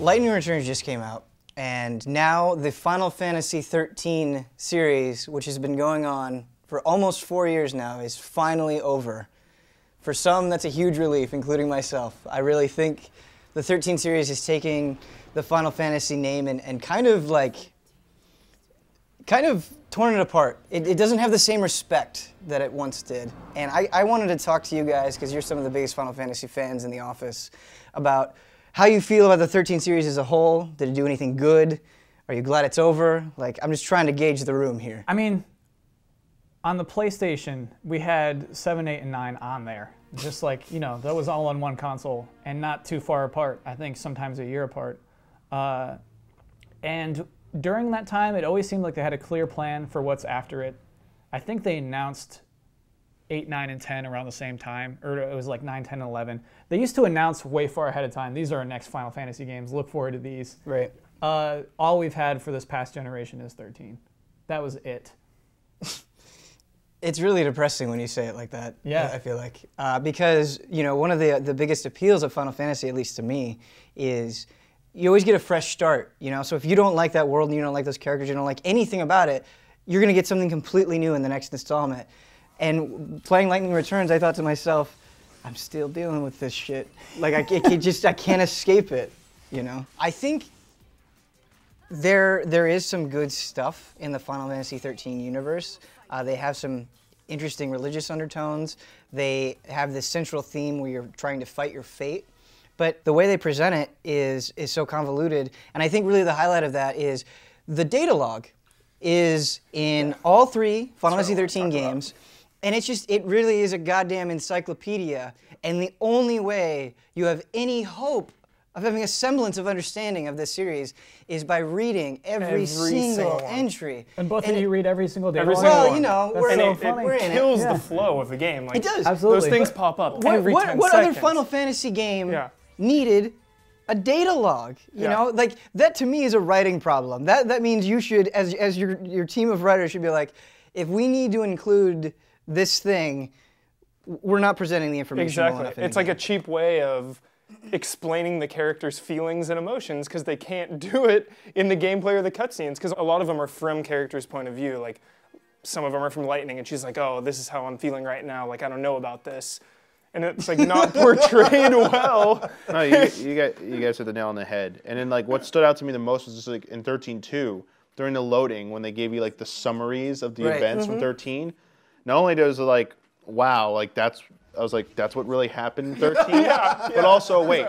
Lightning Returns just came out, and now the Final Fantasy XIII series, which has been going on for almost 4 years now, is finally over. For some, that's a huge relief, including myself. I really think the 13 series is taking the Final Fantasy name and kind of torn it apart. It doesn't have the same respect that it once did. And I wanted to talk to you guys, because you're some of the biggest Final Fantasy fans in the office, about how you feel about the 13 series as a whole. Did it do anything good? Are you glad it's over? Like, I'm just trying to gauge the room here. I mean, on the PlayStation, we had 7, 8, and 9 on there. Just like, you know, that was all on one console and not too far apart. I think sometimes a year apart. And during that time, it always seemed like they had a clear plan for what's after it. I think they announced 8, 9, and 10 around the same time, or it was like 9, 10, and 11. They used to announce way far ahead of time, these are our next Final Fantasy games, look forward to these. Right. All we've had for this past generation is 13. That was it. It's really depressing when you say it like that. Yeah. I feel like. Because, you know, one of the biggest appeals of Final Fantasy, at least to me, is you always get a fresh start, you know? So if you don't like that world and you don't like those characters, you don't like anything about it, you're going to get something completely new in the next installment. And playing Lightning Returns, I thought to myself, I'm still dealing with this shit. Like, I can't escape it, you know? I think there is some good stuff in the Final Fantasy XIII universe. They have some interesting religious undertones. They have this central theme where you're trying to fight your fate. But the way they present it is so convoluted. And I think really the highlight of that is the data log is in all 3 Final Fantasy XIII games. And it really is a goddamn encyclopedia. And the only way you have any hope of having a semblance of understanding of this series is by reading every single entry. And both of you read every single day. Well, you know, we're in it kills the flow of the game. Like, it does. Absolutely. Those things pop up every 10 seconds. What other Final Fantasy game needed a data log? You know, like, that to me is a writing problem. That means you should, as your team of writers should be like, if we need to include this thing, we're not presenting the information well enough. It's like a cheap way of explaining the characters' feelings and emotions, because they can't do it in the gameplay or the cutscenes, because a lot of them are from characters' point of view. Like, some of them are from Lightning, and she's like, oh, this is how I'm feeling right now. Like, I don't know about this. And it's like not portrayed well. No, you guys hit the nail on the head. And then, like, what stood out to me the most was just like in 13.2, during the loading, when they gave you like the summaries of the events from 13. Not only does it like, wow, like I was like, that's what really happened in 13? But also, wait,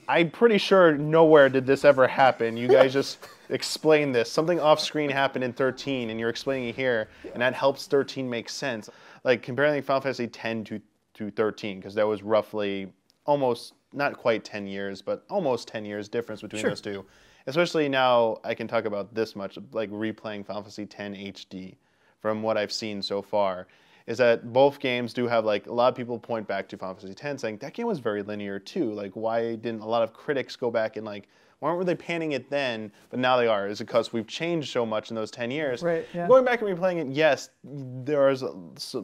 I'm pretty sure nowhere did this ever happen. You guys just explained this. Something off screen happened in 13, and you're explaining it here, and that helps 13 make sense. Like, comparing Final Fantasy X to 13, because that was roughly almost, not quite 10 years, but almost 10 years difference between those two. Especially now, I can talk about this much, like replaying Final Fantasy X HD from what I've seen so far, is that both games do have, like, a lot of people point back to Final Fantasy X saying, that game was very linear too. Like, why didn't a lot of critics go back and, like, why weren't they panning it then, but now they are? Is it because we've changed so much in those 10 years? Right, yeah. Mm-hmm. Going back and replaying it, yes, there's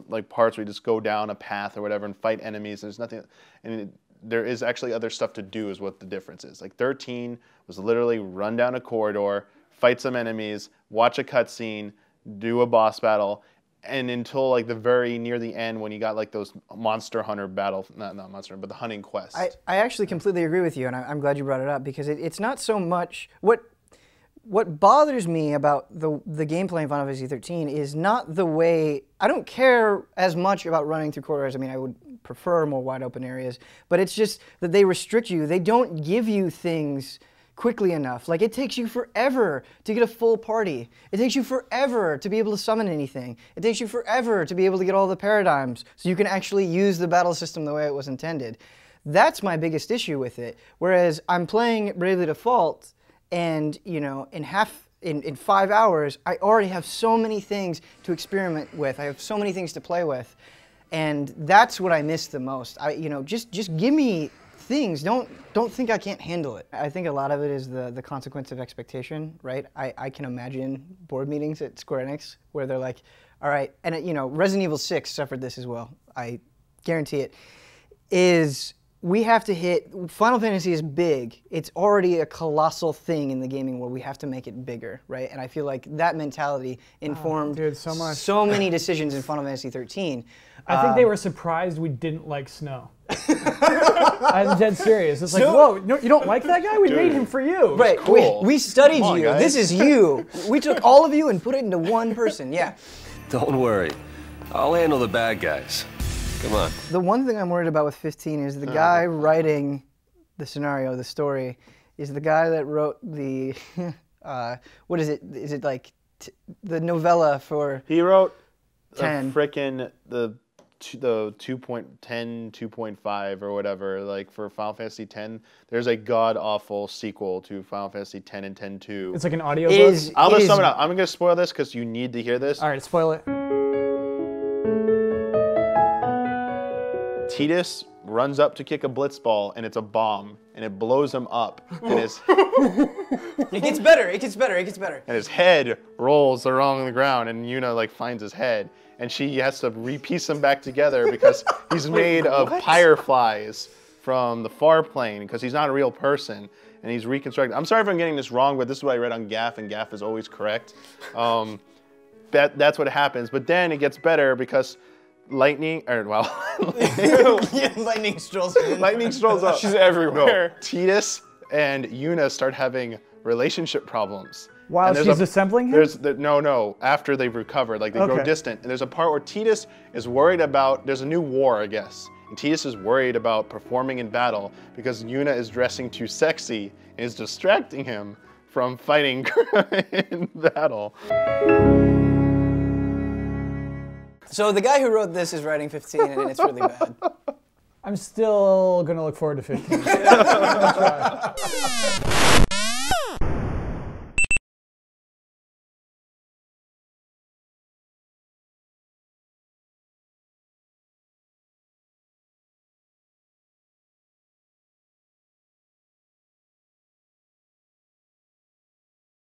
like parts where you just go down a path or whatever and fight enemies, and there's nothing, and there is actually other stuff to do is what the difference is. Like 13 was literally run down a corridor, fight some enemies, watch a cutscene, do a boss battle, and until like the very near the end when you got like those monster hunter battle, not monster hunter, but the hunting quest. I actually completely agree with you, and I'm glad you brought it up, because it's not so much, what bothers me about the gameplay in Final Fantasy XIII is not the way, I don't care as much about running through corridors. I mean, I would prefer more wide open areas, but it's just that they restrict you. They don't give you things quickly enough. Like, it takes you forever to get a full party. It takes you forever to be able to summon anything. It takes you forever to be able to get all the paradigms so you can actually use the battle system the way it was intended. That's my biggest issue with it. Whereas I'm playing Bravely Default, and, you know, in 5 hours, I already have so many things to experiment with. I have so many things to play with. And that's what I miss the most. You know, just give me things. Don't think I can't handle it. I think a lot of it is the consequence of expectation, right? I can imagine board meetings at Square Enix where they're like, all right, and you know, Resident Evil 6 suffered this as well. I guarantee it. Is we have to hit. Final Fantasy is big. It's already a colossal thing in the gaming world. We have to make it bigger, right? And I feel like that mentality informed so many decisions in Final Fantasy 13. I think they were surprised we didn't like Snow. I'm dead serious. It's like, whoa, you don't like that guy? We made him for you. Right. Cool. We studied Come on, you. guys. This is you. We took all of you and put it into one person. Yeah. Don't worry. I'll handle the bad guys. Come on. The one thing I'm worried about with 15 is the guy writing the scenario, the story, is the guy that wrote the, what is it? Is it like the novella for He wrote 10. frickin' the 2.10, 2.5 or whatever, like for Final Fantasy X. There's a god-awful sequel to Final Fantasy X and X-2. It's like an audio It book. is- I'm it gonna is- sum it up. I'm gonna spoil this because you need to hear this. All right, spoil it. Tidus runs up to kick a blitzball and it's a bomb and it blows him up and It gets better. It gets better. It gets better. his head rolls along the ground and Yuna like finds his head and she has to repiece him back together because he's made of fireflies from the far plane because he's not a real person and he's reconstructed. I'm sorry if I'm getting this wrong, but this is what I read on Gaff and Gaff is always correct. That's what happens, but then it gets better because Lightning Lightning strolls in. Lightning strolls up. She's everywhere. No, Tidus and Yuna start having relationship problems. While And there's she's assembling him? No, after they've recovered, like they grow Okay. distant. And there's a part where Tidus is worried about, there's a new war, I guess. And Tidus is worried about performing in battle because Yuna is dressing too sexy and is distracting him from fighting in battle. So the guy who wrote this is writing 15, and it's really bad. I'm still gonna look forward to 15.